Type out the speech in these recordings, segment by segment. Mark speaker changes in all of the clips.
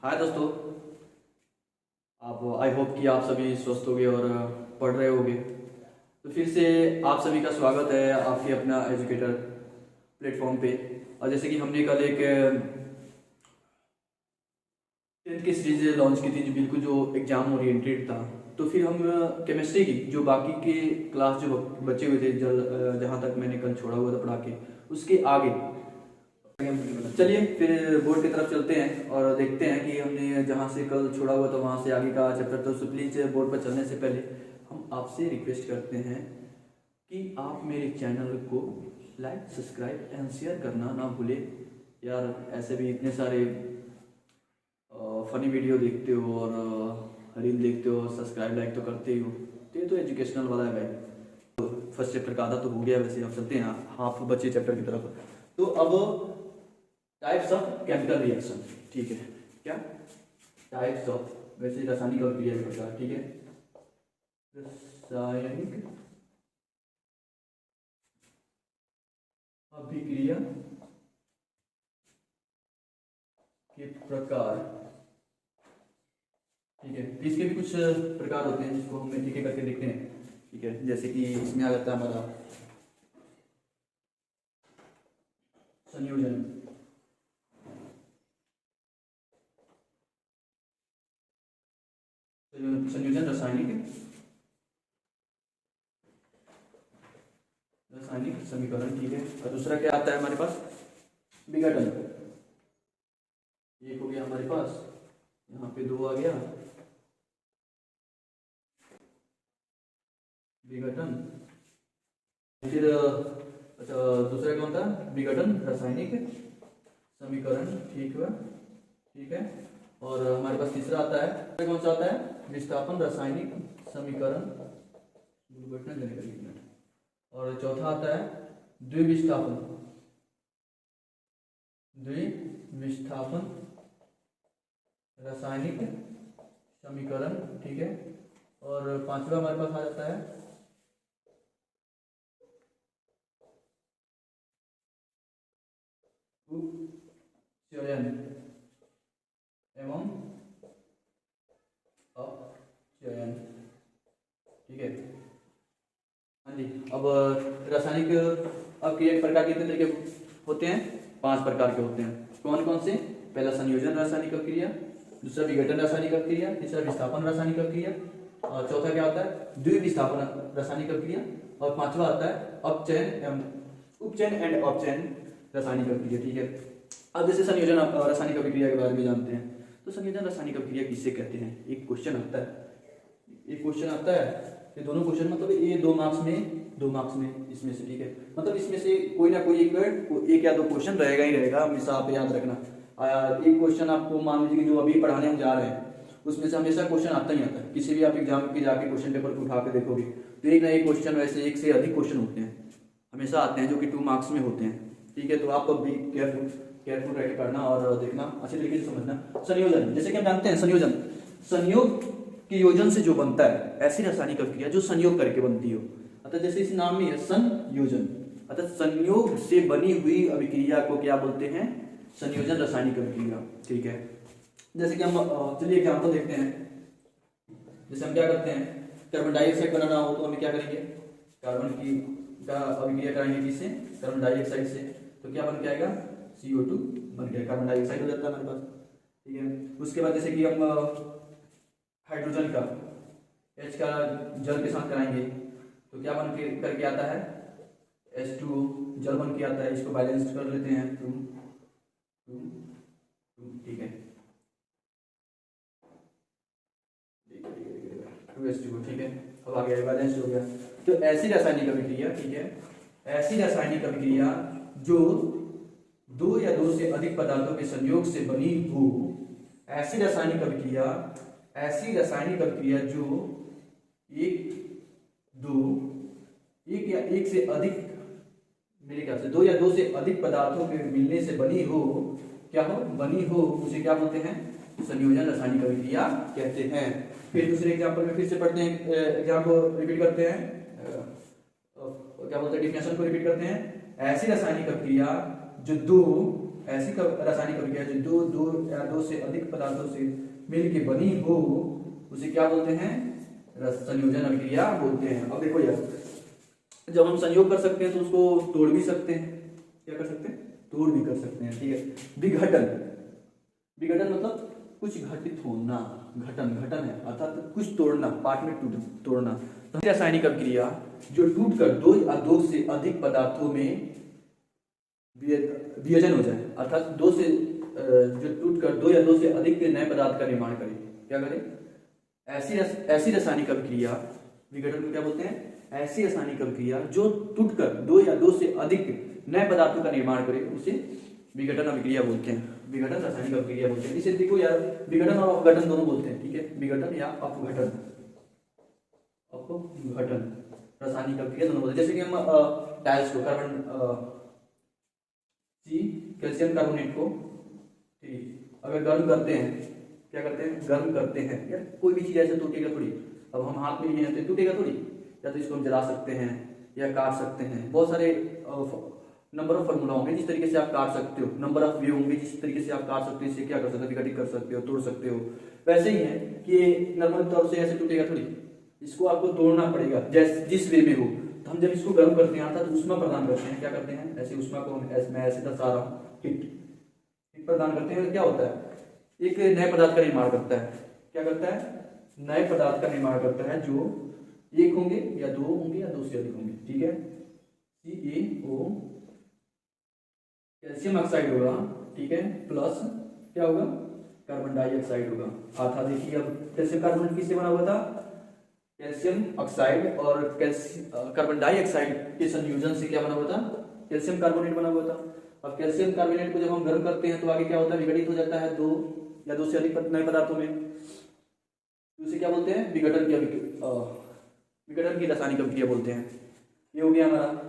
Speaker 1: हाय दोस्तों। आप I hope कि आप सभी स्वस्थ होंगे और पढ़ रहे होंगे। तो फिर से आप सभी का स्वागत है आपके अपना एजुकेटर प्लेटफॉर्म पे। और जैसे कि हमने कल एक 10th की सीरीज लॉन्च की थी जो बिल्कुल जो एग्ज़ाम ओरिएंटेड था। तो फिर हम केमिस्ट्री की जो बाकी के क्लास जो बचे हुए थे जहाँ तक मैंने कल छोड़ा हुआ था पढ़ा के उसके आगे चलिए फिर बोर्ड की तरफ चलते हैं और देखते हैं कि हमने जहाँ से कल छोड़ा हुआ था वहाँ से आगे का चैप्टर। तो प्लीज़ बोर्ड पर चलने से पहले हम आपसे रिक्वेस्ट करते हैं कि आप मेरे चैनल को लाइक सब्सक्राइब एंड शेयर करना ना भूले। यार ऐसे भी इतने सारे फनी वीडियो देखते हो और रील देखते हो, सब्सक्राइब लाइक तो करते ही हो। तो ये तो एजुकेशनल वाला है भाई। तो फर्स्ट चैप्टर का आधा तो हो गया, वैसे अब चलते हैं हाफ बचे चैप्टर की तरफ। तो अब टाइप्स ऑफ केमिकल रिएक्शन, ठीक है क्या? टाइप्स ऑफ, वैसे रासायनिक अभिक्रिया के प्रकार, ठीक है। रासायनिक अभिक्रिया के प्रकार, ठीक है। इसके भी कुछ प्रकार होते हैं जिसको हम एक एक करके देखते हैं, ठीक है। जैसे कि इसमें आ जाता है हमारा संयोजन, संयोजन रासायनिक समीकरण, ठीक है। और दूसरा क्या आता है हमारे पास? विघटन। एक हो गया हमारे पास, यहाँ पे दो आ गया विघटन। फिर अच्छा दूसरा कौन था? विघटन रासायनिक समीकरण, ठीक है ठीक है। और हमारे पास तीसरा आता है, कौन सा आता है? विस्थापन रासायनिक समीकरण। और चौथा आता है द्विविस्थापन, द्विविस्थापन रासायनिक समीकरण, ठीक है। और पांचवा हमारे पास आ जाता है उपचयन एवं अपचयन, ठीक है। हाँ जी। अब रासायनिक अभिक्रिया के प्रकार कितने तरीके होते हैं? 5 प्रकार के होते हैं। कौन कौन से? पहला संयोजन रासायनिक अभिक्रिया, दूसरा विघटन रासायनिक अभिक्रिया, तीसरा विस्थापन रासायनिक अभिक्रिया, और चौथा क्या होता है? द्विविस्थापन रासायनिक अभिक्रिया, और पांचवा आता है उपचयन एंड अपचयन रासायनिक अभिक्रिया, ठीक है। अब जैसे संयोजन रासायनिक अभिक्रिया के बारे में जानते हैं। तो संयोजन रासायनिक अभिक्रिया किससे कहते हैं? एक क्वेश्चन आता है, ये दोनों क्वेश्चन मतलब ये 2 मार्क्स में इसमें से, ठीक है। मतलब इसमें से कोई ना कोई एक या दो क्वेश्चन रहेगा ही रहेगा, हमेशा आप याद रखना। एक क्वेश्चन आपको मान लीजिए कि जो अभी पढ़ाने हम जा रहे हैं उसमें से हमेशा क्वेश्चन आता ही आता है। किसी भी आप एग्जाम के जाके क्वेश्चन पेपर को उठा के देखोगे तो एक ना एक क्वेश्चन, वैसे एक से अधिक क्वेश्चन होते हैं, हमेशा आते हैं जो कि 2 मार्क्स में होते हैं, ठीक है। तो आपको भी केयरफुल रह के पढ़ना और देखना, अच्छे तरीके से समझना। संयोजन, जैसे कि हम जानते हैं संयोग के योजन से जो बनता है ऐसी रासायनिक अभिक्रिया जो संयोग करके बनती हो, अतः जैसे इस नाम में है संयोजन, अतः संयोग से बनी हुई अभिक्रिया को क्या बोलते हैं? संयोजन रासायनिक अभिक्रिया, ठीक है। जैसे कि हम चलिए एग्जाम्पल देखते हैं। जैसे हम क्या करते हैं, कार्बन डाइऑक्साइड बनाना हो तो हम क्या करेंगे? कार्बन की का अभिक्रिया कराएंगे किससे? कार्बन डाइऑक्साइड से। तो क्या बन के आएगा? CO2 बन के कार्बन डाइऑक्साइड हो जाता है हमारे पास, ठीक है। उसके बाद जैसे कि हम हाइड्रोजन का H का जल के साथ कराएंगे तो क्या बन के करके आता है? H2O जल बन के आता है। इसको बैलेंस कर लेते हैं, 2 ठीक है, 2H2O, ठीक है। अब आ गया बैलेंस हो गया। तो ऐसी रासायनिक अभिक्रिया, ठीक है, ऐसी रासायनिक अभिक्रिया जो 2 या 2 से अधिक पदार्थों के संयोग से बनी हो, ऐसी रासायनिक अभिक्रिया जो एक या एक से अधिक, मेरे ख्याल से 2 या 2 से अधिक पदार्थों के मिलने से बनी हो, उसे क्या बोलते हैं? संयोजन रासायनिक अभिक्रिया कहते हैं। फिर दूसरे एग्जांपल में फिर से पढ़ते हैं, एग्जाम को रिपीट करते हैं, क्या बोलते हैं, डिफिनेशन को रिपीट करते हैं। ऐसी रासायनिक अभिक्रिया जो 2 ऐसी रासायनिक अभिक्रिया जो दो या दो से अधिक पदार्थों से मिल के बनी हो उसे क्या बोलते हैं? संयोजन अभिक्रिया बोलते हैं। अब देखो यार, जब हम संयोग कर सकते हैं तो उसको तोड़ भी सकते हैं। क्या कर सकते हैं? तोड़ भी कर सकते हैं, ठीक है। विघटन, विघटन मतलब कुछ घटित होना, घटन है अर्थात कुछ तोड़ना, पार्ट में तोड़ना। तो रासायनिक अभिक्रिया जो टूटकर दो या दो से अधिक पदार्थों में वियोजन हो जाए, अर्थात जो टूटकर दो या दो से अधिक नए पदार्थ का निर्माण करे। क्या करे? ऐसी रासायनिक अभिक्रिया, विघटन को क्या बोलते हैं? ऐसी रासायनिक अभिक्रिया जो टूटकर दो या दो से अधिक नए पदार्थों का निर्माण करे उसे विघटन अभिक्रिया बोलते हैं। विघटन रासायनिक अभिक्रिया बोलते हैं। इसे देखो यार, विघटन और अपघटन दोनों बोलते हैं, ठीक है। विघटन या अपघटन, अपघटन रासायनिक अभिक्रिया दोनों बोलते हैं। जैसे कि हम टाइल्स को कैल्शियम कार्बोनेट को अगर गर्म करते हैं, क्या करते हैं? गर्म करते हैं। यार कोई भी चीज ऐसे टूटेगा थोड़ी, अब हम हाथ में लिए हैं तो टूटेगा थोड़ी, या तो इसको हम जला सकते हैं या काट सकते हैं। बहुत सारे नंबर ऑफ फॉर्मूला होंगे जिस तरीके से आप काट सकते हो, नंबर ऑफ वे होंगे जिस तरीके से आप काट सकते हो, इससे क्या कर सकते हो? विघटित कर सकते हो, तोड़ सकते हो। वैसे ही है कि नॉर्मल तौर से ऐसे टूटेगा थोड़ी, इसको आपको तोड़ना पड़ेगा जिस वे में हो। तो हम जब इसको गर्म करते हैं अर्थात ऊष्मा प्रदान करते हैं, क्या करते हैं? ऐसे ऊष्मा को मैं ऐसे दर्शा रहा हूँ, हीट प्रदान करते हैं। क्या होता है? एक नए पदार्थ का निर्माण करता है। क्या करता है? नए पदार्थ का निर्माण करता है जो एक होंगे या दो होंगे या दो से अधिक होंगे, ठीक है। CaO कैल्शियम ऑक्साइड होगा, ठीक है, प्लस क्या होगा? कार्बन डाइऑक्साइड होगा। अर्थात देखिए अब कैल्शियम कार्बोनेट किससे बना हुआ था? कैल्शियम ऑक्साइड और कार्बन डाइऑक्साइड के संयोजन से क्या बना हुआ था? कैल्शियम कार्बोनेट बना हुआ था। अब कैल्शियम कार्बोनेट को जब हम गर्म करते हैं तो आगे क्या होता है? विघटित हो जाता है दो या दो से अधिक नए पदार्थों में। उसे क्या बोलते हैं? विघटन की रासायनिक अभिक्रिया बोलते हैं। ये हो गया हमारा।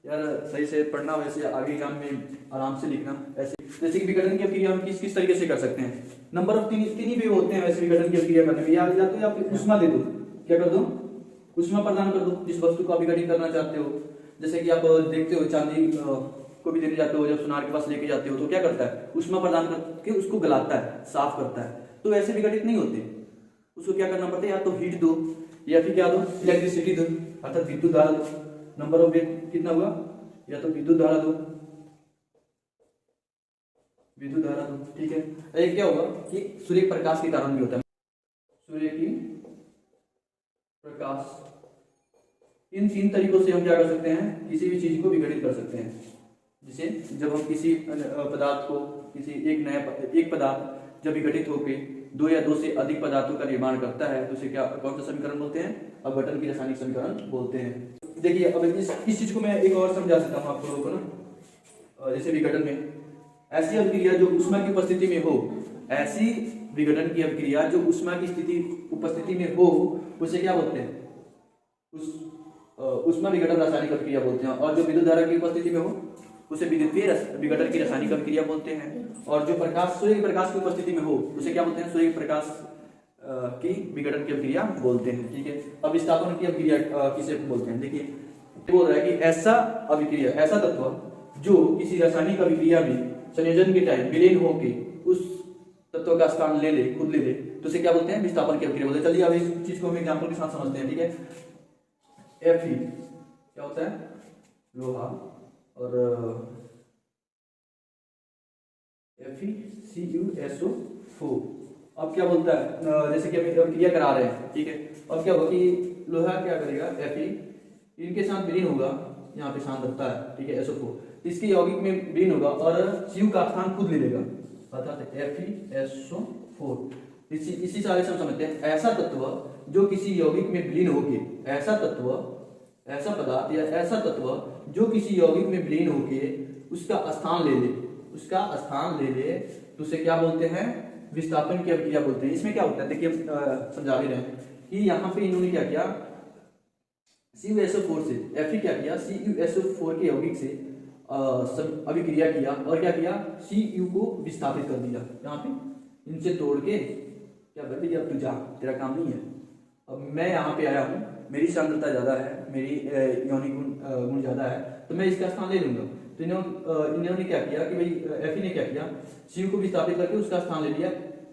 Speaker 1: यार सही से पढ़ना, वैसे आगे एग्जाम में आराम से लिखना। ऐसे जैसे कि विघटन की अभिक्रिया हम किस तरीके से कर सकते हैं? नंबर ऑफ तीन ही वे होते हैं वैसे विघटन की अभिक्रिया करने में। या तो आप ऊष्मा दे दो, क्या कर दो? ऊष्मा प्रदान कर दो जिस वस्तु को आप विघटित करना चाहते हो। जैसे कि आप देखते हो चांदी को भी देने जाते हो, जब सुनार के पास लेके जाते हो तो क्या करता है? ऊष्मा प्रदान करके उसको गलाता है, साफ करता है। तो ऐसे विघटित नहीं होते, उसको क्या करना पड़ता है? या तो हीट दो या फिर क्या दो? इलेक्ट्रिसिटी दो, अर्थात विद्युत धारा दो। नंबर ऑफ वेट कितना हुआ? या तो विद्युत धारा दो, विद्युत धारा दो, ठीक है। एक क्या होगा कि सूर्य प्रकाश के कारण भी होता है, सूर्य की प्रकाश। इन तीन तरीकों से हम क्या कर सकते हैं? किसी भी चीज को विघटित कर सकते हैं। जिसे जब हम किसी पदार्थ को, किसी एक पदार्थ जब विघटित होकर दो या दो से अधिक पदार्थों का निर्माण करता है तो उसे क्या, कौन सा समीकरण बोलते हैं? अपघटन की रासायनिक समीकरण बोलते हैं। देखिए अब इस चीज को मैं एक और समझा सकता हूँ आप लोगों को ना। जैसे विघटन में ऐसी अभिक्रिया जो ऊष्मा की उपस्थिति में हो, ऐसी विघटन की अभिक्रिया जो ऊष्मा की उपस्थिति में हो उसे क्या बोलते हैं? ऊष्मा विघटन रासायनिक अभिक्रिया बोलते हैं। और जो विद्युत धारा की उपस्थिति में हो उसे विद्युतीय विघटन की रासायनिक अभिक्रिया बोलते हैं। और जो सूर्य के प्रकाश की उपस्थिति में हो उसे क्या बोलते हैं? सूर्य के प्रकाश की विघटन की अभिक्रिया बोलते हैं, ठीक है। अब विस्थापन की अभिक्रिया किसे बोलते हैं? देखिए बोल रहा है कि ऐसा अभिक्रिया, ऐसा तत्व जो किसी रासायनिक अभिक्रिया में संयोजन के टाइम विलीन होके उस तत्व का स्थान खुद ले ले तो उसे क्या बोलते हैं? विस्थापन की अभिक्रिया बोलते हैं। चलिए अब इस चीज को हम एग्जांपल के साथ समझते हैं, ठीक है। Fe क्या होता है? लोहा, और FeCuSO4। अब क्या बोलता है? जैसे कि हम अभिक्रिया करा रहे हैं, ठीक है। अब क्या होगा कि लोहा क्या करेगा? Fe इनके साथ विलीन होगा, यहाँ पे शांत रखता है, ठीक है, SO4। इसके यौगिक में विलीन होगा और Cu का स्थान खुद ले लेगा, अर्थात FeSO4। इसी सारे से हम समझते हैं ऐसा तत्व जो किसी यौगिक में विलीन होके, ऐसा पदार्थ या ऐसा तत्व जो किसी यौगिक में विलीन होके उसका स्थान ले ले तो उसे क्या बोलते हैं? विस्थापन की अभिक्रिया बोलते हैं। इसमें क्या होता है? देखिए समझा भी रहे हैं कि यहाँ पे इन्होंने क्या किया? CuSO4 से Fe क्या किया? CuSO4 के यौगिक से अभिक्रिया किया और क्या किया? Cu को विस्थापित कर दिया। यहाँ पे इनसे तोड़ के क्या कर दिया? अब तू जा, तेरा काम नहीं है। अब मैं यहाँ पे आया हूँ, मेरी सांद्रता ज्यादा है, मेरी यौनिक गुण ज्यादा है, तो मैं इसका स्थान ले लूंगा। तो इन्होंने क्या किया कि भाई Fe ने क्या किया, Cu को विस्थापित करके उसका स्थान ले लिया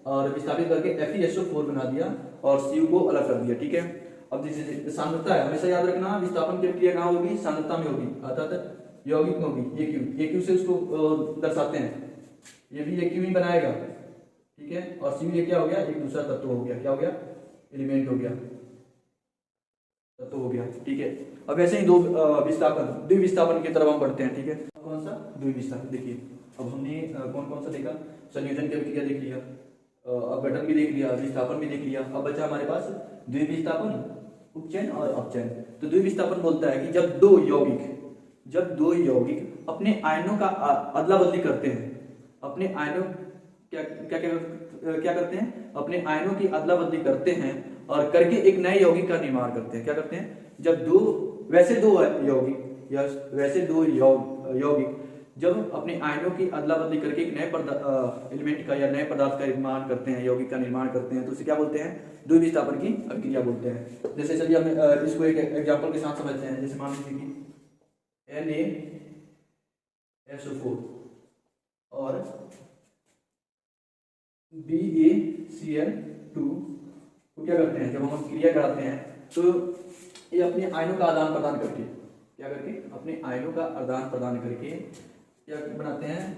Speaker 1: और विस्थापित करके FeSO4 बना दिया और Cu को अलग कर दिया। ठीक है, अब जैसे सांद्रता है, हमेशा याद रखना विस्थापन की क्रिया कहाँ होगी, सांद्रता में होगी, अर्थात यौगिक में होगी। AQ से उसको दर्शाते हैं, ये भी AQ ही बनाएगा। ठीक है, और Cu ये क्या हो गया, एक दूसरा तत्व हो गया, क्या हो गया, एलिमेंट हो गया, तत्व हो गया। ठीक है, अब ऐसे ही दो विस्थापन, द्विविस्थापन की तरफ हम बढ़ते हैं। ठीक है, कौन सा द्विविस्थापन, देखिए अब हमने कौन कौन सा देखा, संयोजन की अभिक्रिया देख लिया, अपघटन भी देख लिया, विस्थापन भी देख लिया। अब बचा हमारे पास द्विविस्थापन, उपचयन और अपचयन। तो द्विविस्थापन बोलता है कि जब दो यौगिक अपने आयनों का अदला बदली करते हैं, अपने आयनों क्या करते हैं, अपने आयनों की अदला बदली करते हैं और करके एक नए यौगिक का निर्माण करते हैं। क्या करते हैं, जब वैसे दो यौगिक जब अपने आयनों की अदला बदली करके एक नए एलिमेंट का या नए पदार्थ का निर्माण करते हैं, यौगिक का निर्माण करते हैं, तो उसे क्या बोलते हैं, द्विविस्थापन की अभिक्रिया बोलते हैं। जैसे चलिए हम इसको एक एग्जांपल के साथ समझते हैं। जैसे मान लीजिए कि NaSO4 और BaCl2 को क्या करते हैं, जब हम क्रिया कराते हैं तो ये अपने आयनों का आदान प्रदान करके, क्या करके, अपने आयनों का आदान प्रदान करके क्या बनाते हैं,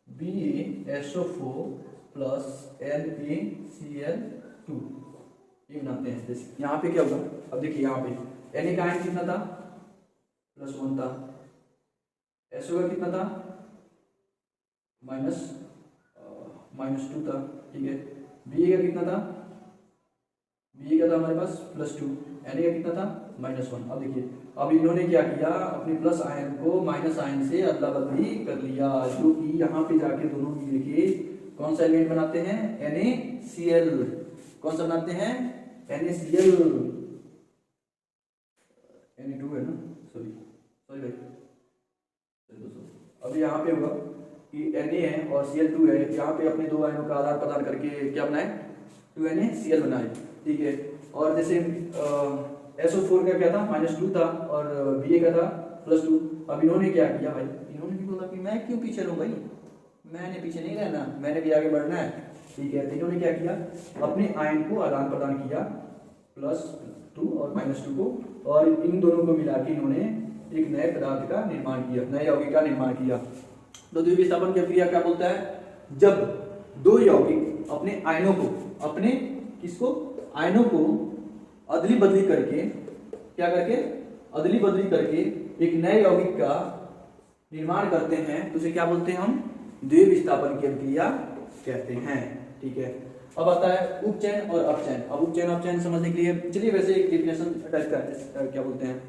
Speaker 1: BaSO4 प्लस NaCl2 ये बनाते हैं। जैसे यहाँ पे क्या होगा, अब देखिए यहाँ पे Na का आयन कितना था, +1 था, SO का कितना था, -2 था। ठीक है, Ba का कितना था, Ba का था हमारे पास +2, Na का कितना था, -1। अब देखिए, अब इन्होंने क्या किया, अपने प्लस आयन को माइनस आयन से अदला बदली कर लिया, जो कि यहाँ पे जाके दोनों मिलके कौन सा एलिमेंट बनाते हैं, NaCl। कौन सा बनाते हैं, NaCl, Na2 है ना, सॉरी भाई, अब यहाँ पे हुआ कि Na है और Cl2 है, यहाँ पे अपने दो आयनों का आदान प्रदान करके क्या बनाए, 2NaCl बनाए। ठीक है, और जैसे SO4 का क्या था, -2 था और Ba का था +2। अब इन्होंने क्या किया भाई, इन्होंने भी बोला कि मैं क्यों पीछे रहूं भाई, मैंने पीछे नहीं रहना, मैंने भी आगे बढ़ना है। ठीक है, तो इन्होंने क्या किया, अपने आयन को आदान प्रदान किया, +2 और -2 को, और इन दोनों को मिला के इन्होंने एक नए पदार्थ का निर्माण किया, नए यौगिक का निर्माण किया। तो द्विविस्थापन की क्रिया क्या बोलता है, जब दो यौगिक अपने आयनों को, अपने किसको, आयनों को अदली बदली करके, क्या करके, अदली बदली करके एक नए यौगिक का निर्माण करते हैं, तो उसे क्या बोलते हैं हम, द्विविस्थापन की अभिक्रिया कहते हैं। ठीक है, अब आता है उपचयन और अपचयन। अब उपचयन अपचयन समझने के लिए चलिए वैसे एक डिफिनेशन टाइप का, क्या बोलते हैं,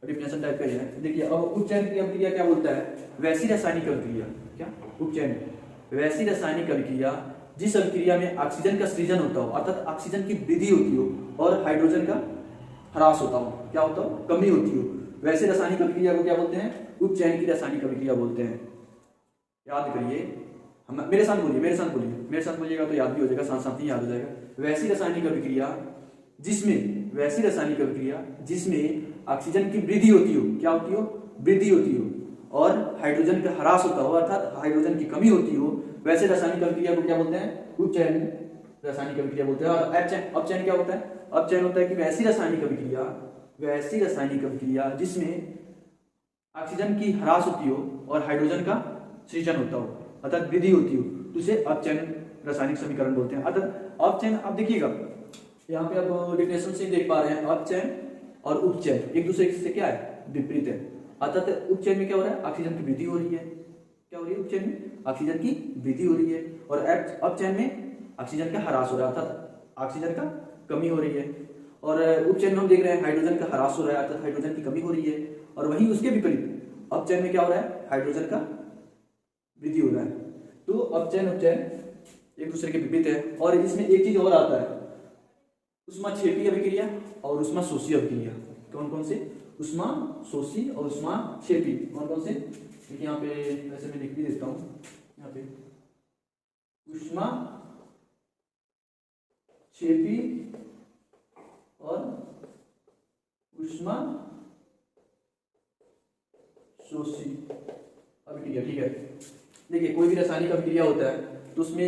Speaker 1: डिफिनेशन टाइप का ही है। देखिए, अब उपचयन की अभिक्रिया क्या बोलता है, वैसी रासायनिक अभिक्रिया, क्या उपचयन, वैसी रासायनिक अभिक्रिया जिस अभिक्रिया में ऑक्सीजन का सृजन होता हो, अर्थात ऑक्सीजन की वृद्धि होती हो और हाइड्रोजन का ह्रास होता हो, क्या होता हो, कमी होती हो, वैसे रासायनिक अभिक्रिया को क्या बोलते हैं, उपचयन की रासायनिक अभिक्रिया बोलते हैं। याद करिए, हम मेरे साथ बोलिएगा तो याद भी हो जाएगा, साथ साथ ही याद हो जाएगा। वैसी रासायनिक अभिक्रिया जिसमें ऑक्सीजन की वृद्धि होती हो, क्या होती हो, वृद्धि होती हो, और हाइड्रोजन का ह्रास होता हो, अर्थात हाइड्रोजन की कमी होती हो, वैसे रासायनिक अभिक्रिया को क्या बोलते हैं, उपचयन रासायनिक अभिक्रिया बोलते हैं। और अपचयन क्या होता है, अपचयन होता है कि वैसी रासायनिक अभिक्रिया जिसमें ऑक्सीजन की ह्रास होती हो और हाइड्रोजन का सृजन होता हो, अर्थात वृद्धि होती हो, तो उसे अपचयन रासायनिक समीकरण बोलते हैं। अर्थात अपचयन, आप देखिएगा यहाँ पे आप डिफिनेशन से देख पा रहे हैं, अपचयन और उपचयन एक दूसरे से क्या है, विपरीत है। अर्थात उपचयन में क्या हो रहा है, ऑक्सीजन की वृद्धि हो रही है, क्या हो रही है, उपचयन में ऑक्सीजन की वृद्धि हो रही है, और अपचयन में ऑक्सीजन का ह्रास हो रहा है, अर्थात ऑक्सीजन का कमी हो रही है। और उपचयन में हम देख रहे हैं हाइड्रोजन का ह्रास हो रहा है, अर्थात हाइड्रोजन की कमी हो रही है, और वहीं उसके विपरीत अपचयन में क्या हो रहा है, हाइड्रोजन का वृद्धि हो रहा है। तो अपचयन उपचयन एक दूसरे के विपरीत है। और इसमें एक चीज और आता है, ऊष्माक्षेपी अभिक्रिया और ऊष्माशोषी अभिक्रिया। कौन कौन से, ऊष्माशोषी और ऊष्माक्षेपी, कौन कौन से, देखिए यहाँ पे वैसे मैं लिख भी देता हूँ, यहाँ पे ऊष्माक्षेपी और ऊष्माशोषी शोषी अभिक्रिया। ठीक है, देखिए कोई भी रासायनिक अभिक्रिया होता है तो उसमें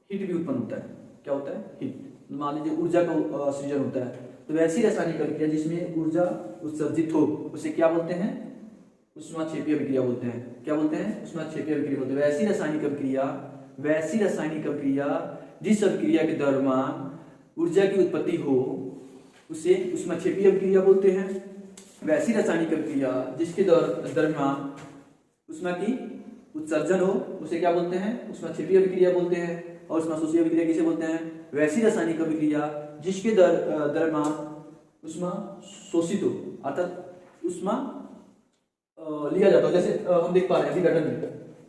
Speaker 1: हीट भी उत्पन्न होता है। क्या होता है? हीट। मान लीजिए ऊर्जा का सृजन होता है, तो वैसी रासायनिक अभिक्रिया जिसमें ऊर्जा उत्सर्जित हो उसे क्या बोलते हैं? ऊष्माक्षेपी अभिक्रिया बोलते हैं। क्या बोलते हैं? ऊष्माक्षेपी अभिक्रिया बोलते हैं। वैसी रासायनिक अभिक्रिया जिस अभिक्रिया के दरमियान ऊर्जा की उत्पत्ति हो उसे ऊष्माक्षेपी अभिक्रिया बोलते हैं। वैसी रासायनिक अभिक्रिया जिसके दरमियान ऊष्मा की उत्सर्जन हो उसे क्या बोलते हैं? ऊष्माक्षेपी अभिक्रिया बोलते हैं। और ऊष्माशोषी अभिक्रिया किसे बोलते हैं? वैसी रासायनिक अभिक्रिया जिसके दरमियान ऊष्मा शोषित हो, अर्थात ऊष्मा लिया जाता हो। जैसे हम देख पा रहे हैं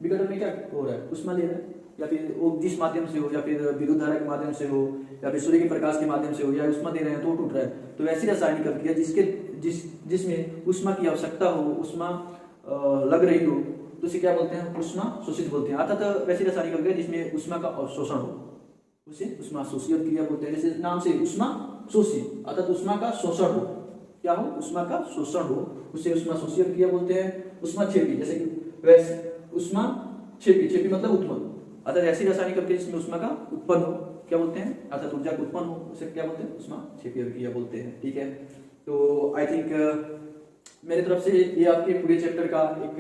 Speaker 1: विघटन में क्या हो रहा है? ऊष्मा ले रहा है, या फिर वो जिस माध्यम से हो, या फिर विद्युत धारा के माध्यम से हो, या फिर सूर्य के प्रकाश के माध्यम से हो, या ऊष्मा दे रहे हैं तो टूट रहा है। तो वैसी रासायनिक अभिक्रिया जिसमें ऊष्मा की आवश्यकता हो, ऊष्मा लग रही हो, तो उसे क्या बोलते हैं? ऊष्मा शोषित बोलते हैं। अर्थात वैसी रासायनिक अभिक्रिया जिसमें ऊष्मा का अवशोषण हो उसे ऊष्मा शोषी अभिक्रिया बोलते हैं। जैसे नाम से ऊष्मा शोषी, अर्थात ऊष्मा का शोषण हो। क्या हो? ऊष्मा का शोषण हो, उसे ऊष्मा शोषी अभिक्रिया बोलते हैं। ऊष्माक्षेपी, जैसे कि वैसे ऊष्माक्षेपी मतलब उत्पन्न, अर्थात ऐसी रासायनिक अभिक्रिया जिसमें ऊष्मा का उत्पन्न हो, क्या बोलते हैं? अर्थात ऊर्जा का उत्पन्न हो, उसे क्या बोलते हैं? ऊष्माक्षेपी अभिक्रिया बोलते हैं। ठीक है, तो आई थिंक मेरी तरफ से ये आपके पूरे चैप्टर का एक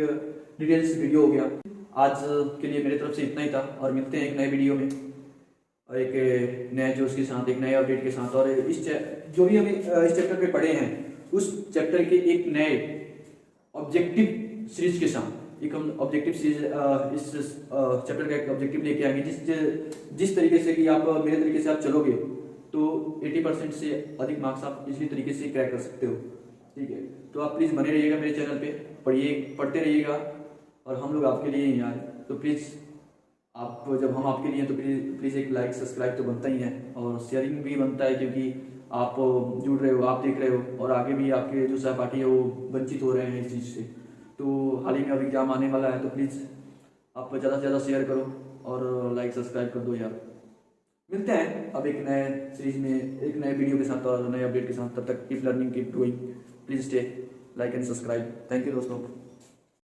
Speaker 1: डिटेल्स वीडियो हो गया। आज के लिए मेरी तरफ से इतना ही था, और मिलते हैं एक नए वीडियो में और एक नए जोश के साथ, एक नए अपडेट के साथ। और जो भी हम इस चैप्टर पे पढ़े हैं उस चैप्टर के एक नए ऑब्जेक्टिव सीरीज के साथ, एक हम ऑब्जेक्टिव सीरीज इस चैप्टर का एक ऑब्जेक्टिव लेके आएंगे जिस तरीके से कि आप मेरे तरीके से आप चलोगे तो 80% से अधिक मार्क्स आप इसी तरीके से क्रैक कर सकते हो। ठीक है, तो आप प्लीज़ बने रहिएगा मेरे चैनल पे, पढ़ते रहिएगा, और हम लोग आपके लिए ही आए। तो प्लीज़ आप, जब हम आपके लिए तो प्लीज़ एक लाइक सब्सक्राइब तो बनता ही है, और शेयरिंग भी बनता है, क्योंकि आप जुड़ रहे हो, आप देख रहे हो, और आगे भी आपके जो सहपाठी है वो वंचित हो रहे हैं इस चीज़ से। तो हाल ही में अभी एग्जाम आने वाला है, तो प्लीज़ आप ज़्यादा से ज़्यादा शेयर करो और लाइक सब्सक्राइब कर दो यार। मिलते हैं अब एक नए सीरीज में, एक नए वीडियो के साथ और नए अपडेट के साथ। तब तक keep learning, keep doing. Please stay, like and subscribe. Thank you दोस्तों।